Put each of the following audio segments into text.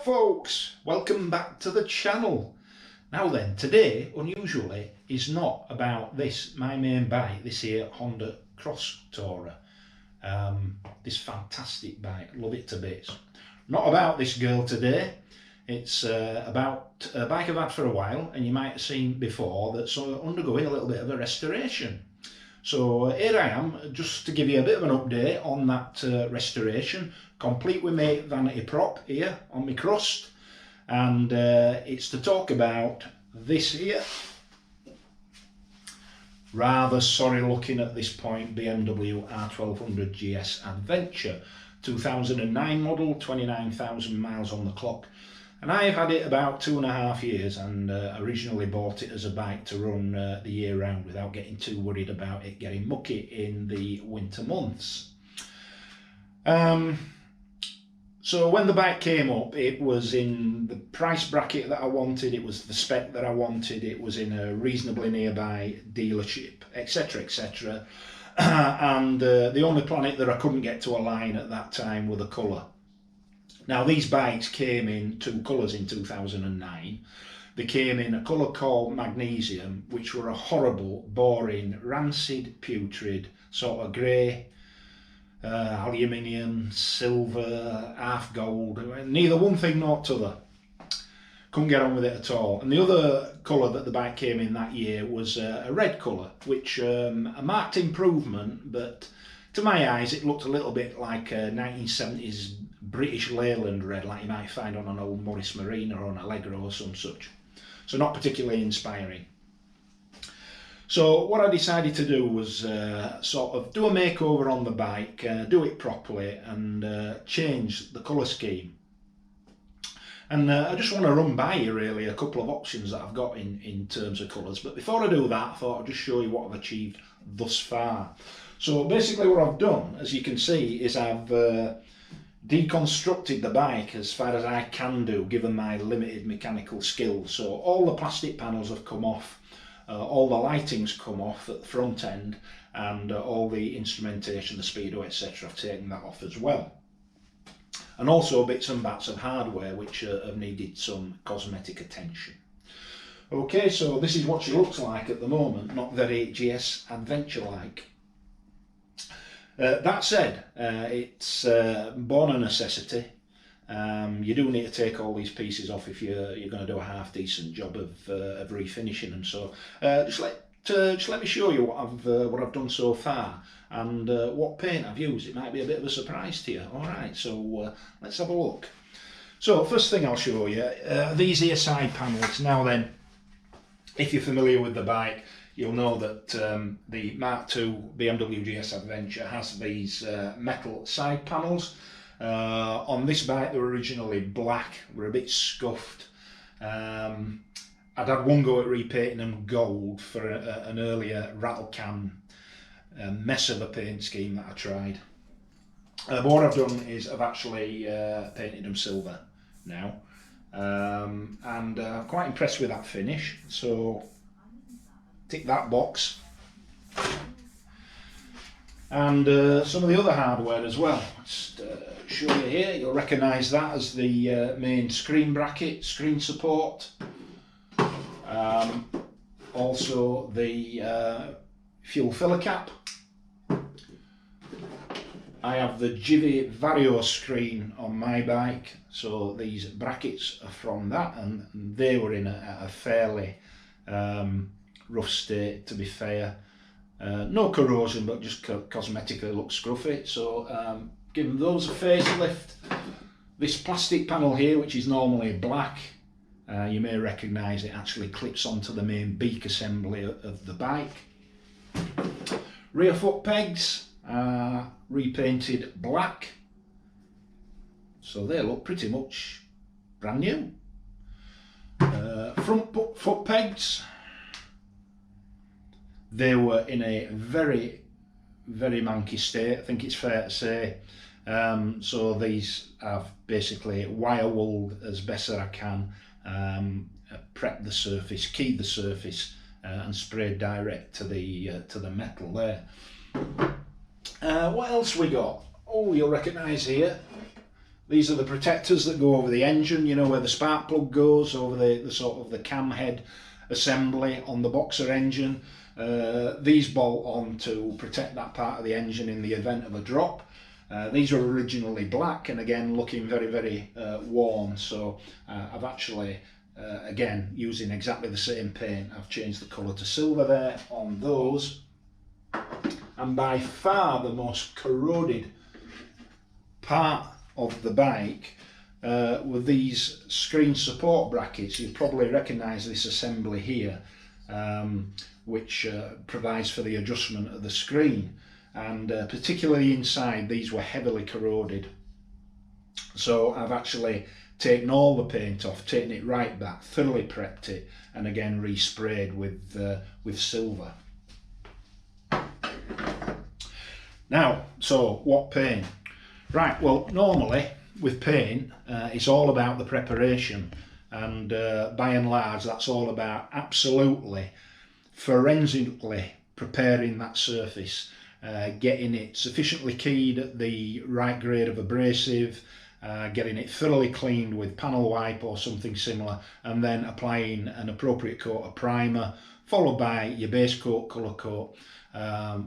folks, welcome back to the channel. Now then, today unusually is not about this, my main bike, this here Honda Cross Tourer. This fantastic bike, love it to bits. Not about this girl today. It's about a bike I've had for a while, and you might have seen before that's undergoing a little bit of a restoration. So here I am, just to give you a bit of an update on that restoration, complete with my vanity prop here on my crust, and it's to talk about this here. Rather sorry looking at this point BMW R1200 GS Adventure, 2009 model, 29,000 miles on the clock. And I've had it about 2.5 years, and originally bought it as a bike to run the year round without getting too worried about it getting mucky in the winter months. So when the bike came up, it was in the price bracket that I wanted, it was the spec that I wanted, it was in a reasonably nearby dealership, etc, etc. And the only planet that I couldn't get to align at that time were the colour. Now these bikes came in two colours in 2009. They came in a colour called magnesium, which were a horrible, boring, rancid, putrid, sort of grey, aluminium, silver, half gold, neither one thing nor t'other. Couldn't get on with it at all. And the other colour that the bike came in that year was a red colour, which a marked improvement, but to my eyes it looked a little bit like a 1970s British Leyland red, like you might find on an old Morris Marina or an Allegro or some such. So not particularly inspiring. So what I decided to do was sort of do a makeover on the bike, do it properly, and change the colour scheme. And I just want to run by you really a couple of options that I've got in terms of colours. But before I do that, I thought I'd just show you what I've achieved thus far. So basically what I've done, as you can see, is I've deconstructed the bike as far as I can do given my limited mechanical skills. So all the plastic panels have come off, all the lighting's come off at the front end, and all the instrumentation, the speedo, etc. I've taken that off as well. And also bits and bats of hardware which have needed some cosmetic attention. Okay, so this is what she looks like at the moment, not very GS Adventure like. That said, it's born a necessity. You do need to take all these pieces off if you're going to do a half decent job of refinishing them. So just let me show you what I've done so far, and what paint I've used. It might be a bit of a surprise to you. All right, so let's have a look. So first thing I'll show you, these here side panels. Now then, if you're familiar with the bike, you'll know that the Mark II BMW GS Adventure has these metal side panels. On this bike they were originally black, were a bit scuffed. I'd had one go at repainting them gold for an earlier rattle can mess of a paint scheme that I tried. But what I've done is I've actually painted them silver now, and I'm quite impressed with that finish. So tick that box. And some of the other hardware as well. Just show you here, you'll recognise that as the main screen bracket, screen support. Also the fuel filler cap. I have the Givi Vario screen on my bike, so these brackets are from that, and they were in a fairly rough state, to be fair. No corrosion, but just cosmetically look scruffy. So giving those a facelift. This plastic panel here, which is normally black, you may recognise it actually clips onto the main beak assembly of the bike. Rear foot pegs are repainted black, so they look pretty much brand new. Front foot pegs, they were in a very, very manky state, I think it's fair to say. So these I've basically wire wooled as best as I can, prepped the surface, keyed the surface, and sprayed direct to the metal there. What else we got? Oh, you'll recognise here These are the protectors that go over the engine, you know, where the spark plug goes, over the sort of the cam head assembly on the boxer engine. These bolt on to protect that part of the engine in the event of a drop. These were originally black and again looking very, very worn, so I've actually, again, using exactly the same paint, I've changed the colour to silver there on those. And by far the most corroded part of the bike were these screen support brackets. You probably recognise this assembly here, which provides for the adjustment of the screen, and particularly inside these were heavily corroded. So I've actually taken all the paint off, taken it right back, thoroughly prepped it, and again resprayed with silver. Now, so what paint? Right, well, normally with paint it's all about the preparation, and by and large that's all about absolutely forensically preparing that surface, getting it sufficiently keyed at the right grade of abrasive, getting it thoroughly cleaned with panel wipe or something similar, and then applying an appropriate coat of primer, followed by your base coat, colour coat,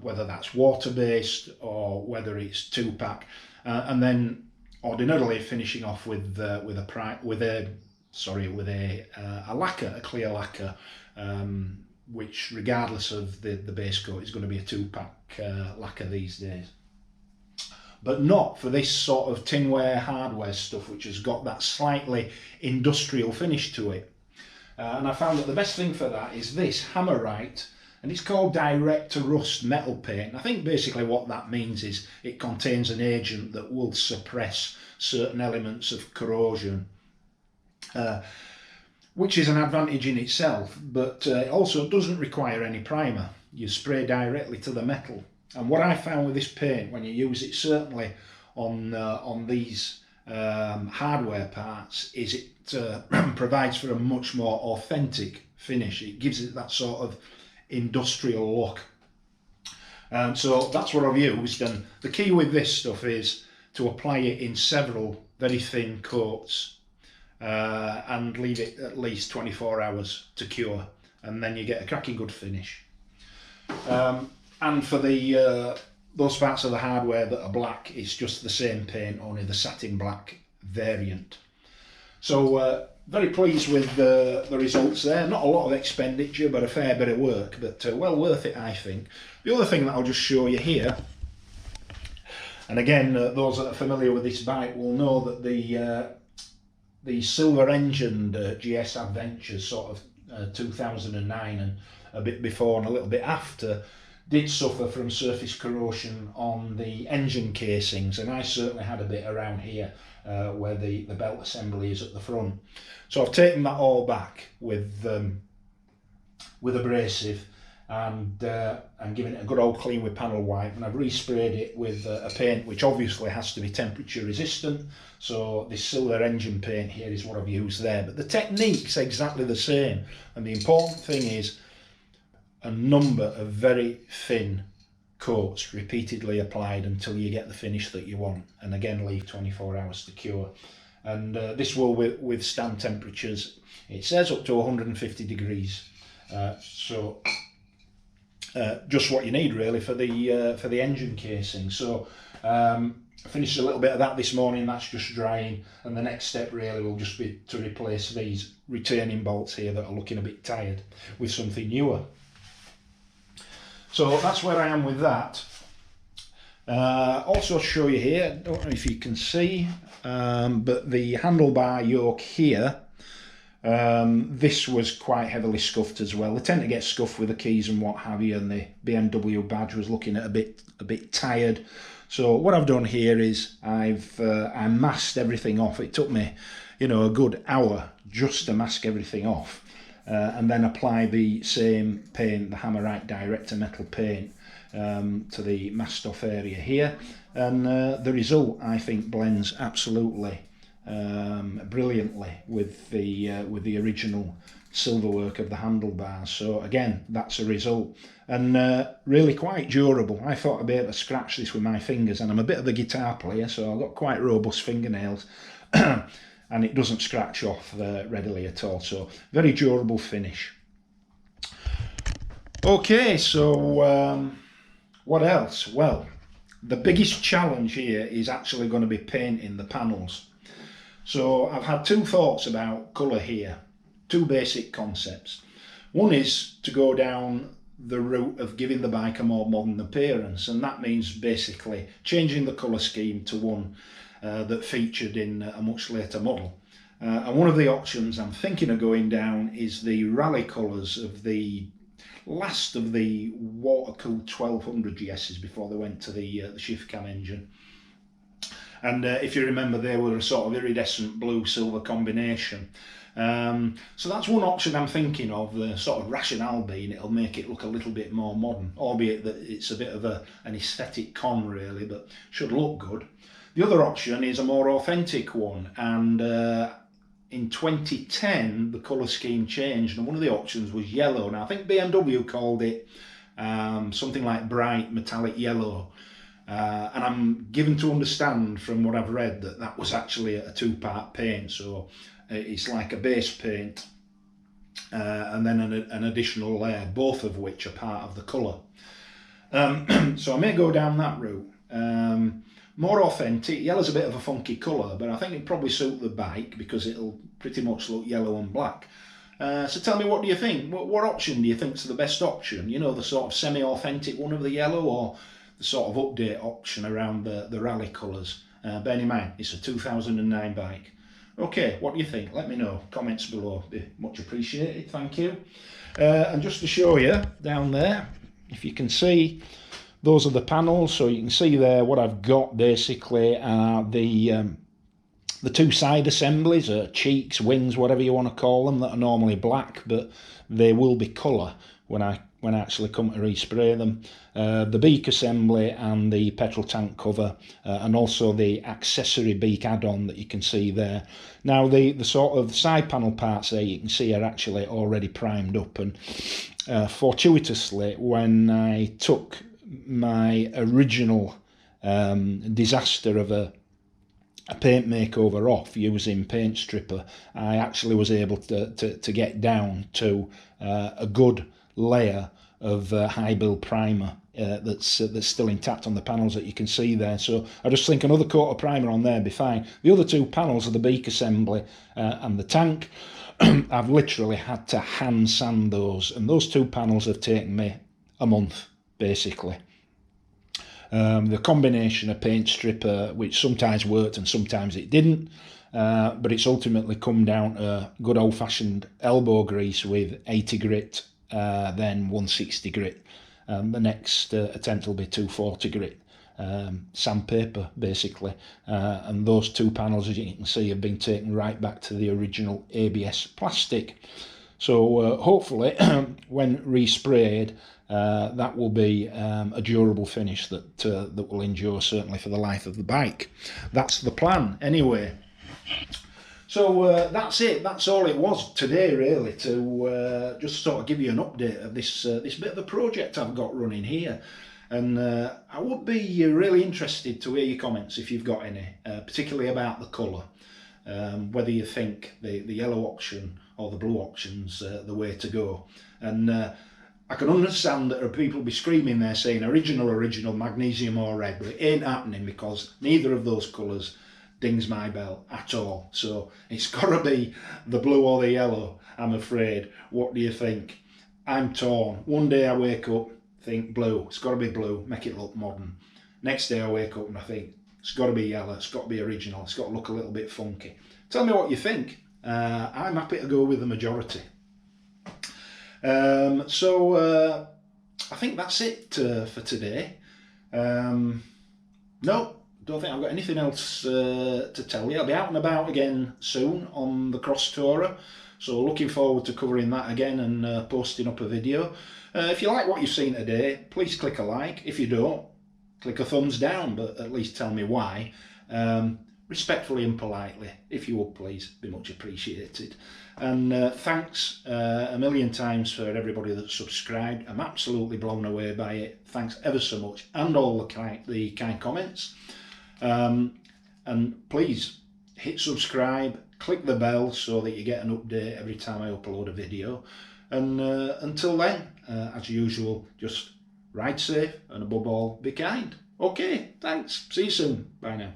whether that's water based or whether it's 2-pack, and then ordinarily finishing off with a lacquer, a clear lacquer, which regardless of the base coat is going to be a 2-pack lacquer these days. But not for this sort of tinware hardware stuff, which has got that slightly industrial finish to it. And I found that the best thing for that is this Hammerite, and it's called direct to rust metal paint. I think basically what that means is it contains an agent that will suppress certain elements of corrosion, which is an advantage in itself, but it also doesn't require any primer. You spray directly to the metal. And what I found with this paint, when you use it certainly on these hardware parts, is it provides for a much more authentic finish. It gives it that sort of industrial look. So that's what I've used, and the key with this stuff is to apply it in several very thin coats and leave it at least 24 hours to cure, and then you get a cracking good finish. And for those parts of the hardware that are black, it's just the same paint, only the satin black variant. So very pleased with the results there. Not a lot of expenditure, but a fair bit of work, but well worth it, I think. The other thing that I'll just show you here, and again, those that are familiar with this bike will know that the silver-engined GS Adventure, sort of 2009 and a bit before and a little bit after, did suffer from surface corrosion on the engine casings, and I certainly had a bit around here where the belt assembly is at the front. So I've taken that all back with abrasive and given it a good old clean with panel wipe, and I've resprayed it with a paint which obviously has to be temperature resistant. So this silver engine paint here is what I've used there, but the technique's exactly the same, and the important thing is a number of very thin coats repeatedly applied until you get the finish that you want, and again leave 24 hours to cure. And this will withstand temperatures, it says up to 150 degrees, so just what you need really for the engine casing. So I finished a little bit of that this morning, that's just drying, and the next step really will just be to replace these retaining bolts here that are looking a bit tired with something newer. So that's where I am with that. Also show you here, don't know if you can see, but the handlebar yoke here, this was quite heavily scuffed as well. They tend to get scuffed with the keys and what have you, and the BMW badge was looking at a bit tired. So what I've done here is I masked everything off. It took me, a good hour just to mask everything off. And then apply the same paint, the Hammerite direct to metal paint, to the masked off area here, and the result I think blends absolutely brilliantly with the original silverwork of the handlebars. So again, that's a result, and really quite durable. I thought I'd be able to scratch this with my fingers, and I'm a bit of a guitar player, so I've got quite robust fingernails. And it doesn't scratch off readily at all, so very durable finish. Okay, so what else? Well, the biggest challenge here is actually going to be painting the panels. So I've had two thoughts about colour here, two basic concepts. One is to go down the route of giving the bike a more modern appearance, and that means basically changing the colour scheme to one that featured in a much later model. And one of the options I'm thinking of going down is the rally colours of the last of the water-cooled 1200 GSs before they went to the shift cam engine. And if you remember, they were a sort of iridescent blue-silver combination. So that's one option I'm thinking of. The sort of rationale being it'll make it look a little bit more modern, albeit that it's a bit of an aesthetic con really, but should look good. The other option is a more authentic one, and in 2010 the colour scheme changed, and one of the options was yellow. Now I think BMW called it something like bright metallic yellow, and I'm given to understand from what I've read that that was actually a two-part paint. So it's like a base paint and then an additional layer, both of which are part of the colour. So I may go down that route. More authentic. Yellow's a bit of a funky colour, but I think it'd probably suit the bike because it'll pretty much look yellow and black. So tell me, what do you think? What option do you think's the best option? You know, the sort of semi-authentic one of the yellow, or the sort of update option around the rally colours? Bear in mind, it's a 2009 bike. Okay, what do you think? Let me know. Comments below. Be much appreciated. Thank you. And just to show you down there, if you can see, those are the panels. So you can see there what I've got basically are the two side assemblies, cheeks, wings, whatever you want to call them, that are normally black, but they will be colour when I actually come to respray them. The beak assembly and the petrol tank cover, and also the accessory beak add-on that you can see there. Now the sort of side panel parts there you can see are actually already primed up, and fortuitously when I took my original disaster of a paint makeover off using paint stripper, I actually was able to get down to a good layer of high build primer that's still intact on the panels that you can see there. So I just think another coat of primer on there would be fine. The other two panels are the beak assembly and the tank. I've literally had to hand sand those, and those two panels have taken me a month basically. The combination of paint stripper, which sometimes worked and sometimes it didn't, but it's ultimately come down to good old-fashioned elbow grease with 80 grit, then 160 grit. The next attempt will be 240 grit sandpaper basically, and those two panels, as you can see, have been taken right back to the original ABS plastic. So hopefully when resprayed, that will be a durable finish that will endure certainly for the life of the bike. That's the plan anyway. So that's it. That's all it was today really, to just sort of give you an update of this bit of a project I've got running here. And I would be really interested to hear your comments if you've got any, particularly about the colour. Whether you think the yellow option or the blue option's the way to go. And I can understand that there are people be screaming there saying original, magnesium or red, but it ain't happening because neither of those colours dings my bell at all. So it's got to be the blue or the yellow, I'm afraid. What do you think? I'm torn. One day I wake up, think blue, it's got to be blue, make it look modern. Next day I wake up and I think it's got to be yellow, it's got to be original, it's got to look a little bit funky. Tell me what you think. I'm happy to go with the majority. So I think that's it for today. No, don't think I've got anything else to tell you. I'll be out and about again soon on the cross tourer, so looking forward to covering that again and posting up a video. If you like what you've seen today, please click a like. If you don't, click a thumbs down, but at least tell me why. respectfully and politely, if you would please, be much appreciated. And thanks a million times for everybody that's subscribed. I'm absolutely blown away by it. Thanks ever so much, and all the kind comments. And please hit subscribe, click the bell so that you get an update every time I upload a video. And until then, as usual, just ride safe and above all, be kind. Okay, thanks. See you soon. Bye now.